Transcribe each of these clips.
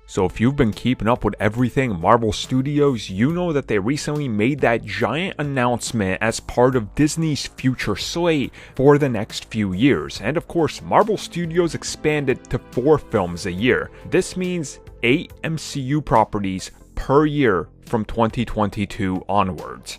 So if you've been keeping up with everything Marvel Studios, you know that they recently made that giant announcement as part of Disney's future slate for the next few years. And of course, Marvel Studios expanded to 4 films a year. This means 8 MCU properties per year from 2022 onwards.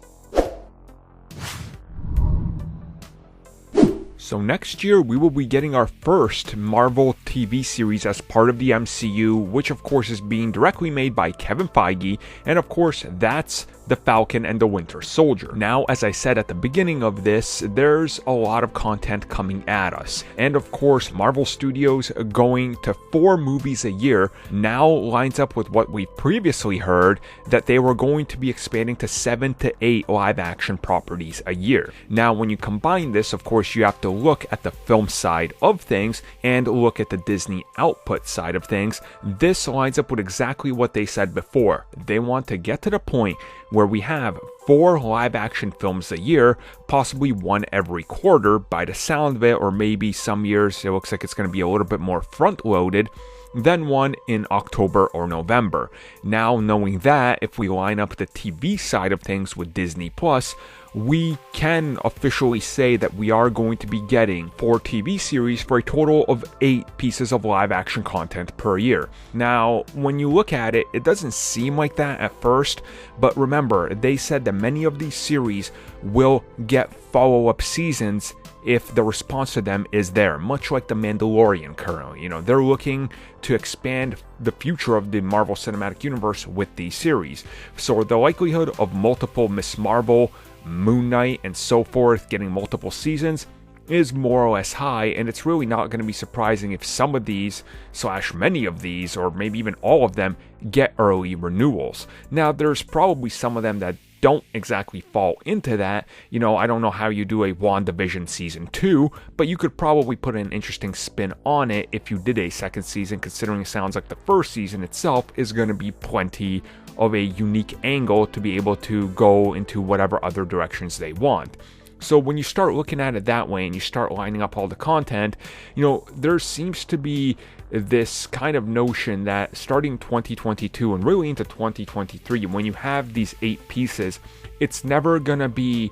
So next year, we will be getting our first Marvel TV series as part of the MCU, which of course is being directly made by Kevin Feige, and of course that's The Falcon and the Winter Soldier. Now, as I said at the beginning of this, there's a lot of content coming at us, and of course Marvel Studios going to 4 movies a year now lines up with what we've previously heard, that they were going to be expanding to 7 to 8 live action properties a year. Now, when you combine this, of course you have to look at the film side of things and look at the Disney output side of things. This lines up with exactly what they said before. They want to get to the point where we have 4 live action films a year, possibly 1 every quarter by the sound of it, or maybe some years it looks like it's going to be a little bit more front loaded, then 1 in October or November. Now, knowing that, if we line up the TV side of things with Disney Plus, we can officially say that we are going to be getting 4 TV series for a total of 8 pieces of live action content per year. Now, when you look at it, it doesn't seem like that at first, but remember, they said that many of these series will get follow-up seasons if the response to them is there, much like The Mandalorian currently. You know, they're looking to expand the future of the Marvel Cinematic Universe with these series. So the likelihood of multiple Ms. Marvel, Moon Knight, and so forth getting multiple seasons is more or less high, and it's really not going to be surprising if some of these, / many of these, or maybe even all of them, get early renewals. Now, there's probably some of them that don't exactly fall into that. You know, I don't know how you do a WandaVision season 2, but you could probably put an interesting spin on it if you did a second season, considering it sounds like the first season itself is going to be plenty of a unique angle to be able to go into whatever other directions they want. So when you start looking at it that way and you start lining up all the content, you know, there seems to be this kind of notion that starting 2022 and really into 2023, when you have these 8 pieces, it's never going to be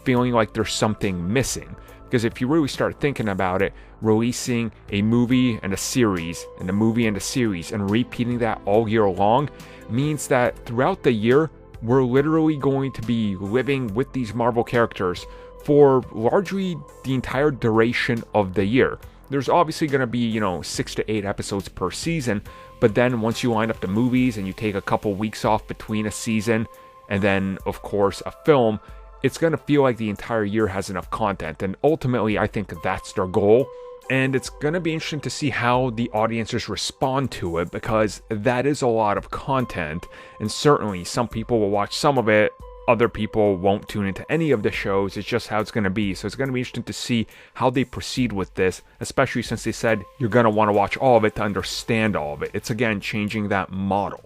feeling like there's something missing. Because if you really start thinking about it, releasing a movie and a series, and a movie and a series, and repeating that all year long means that throughout the year, we're literally going to be living with these Marvel characters for largely the entire duration of the year. There's obviously going to be, 6 to 8 episodes per season, but then once you line up the movies and you take a couple weeks off between a season, and then, of course, a film, it's going to feel like the entire year has enough content, and ultimately, I think that's their goal. And it's going to be interesting to see how the audiences respond to it, because that is a lot of content, and certainly some people will watch some of it, other people won't tune into any of the shows. It's just how it's going to be. So it's going to be interesting to see how they proceed with this, especially since they said you're going to want to watch all of it to understand all of it. It's again changing that model.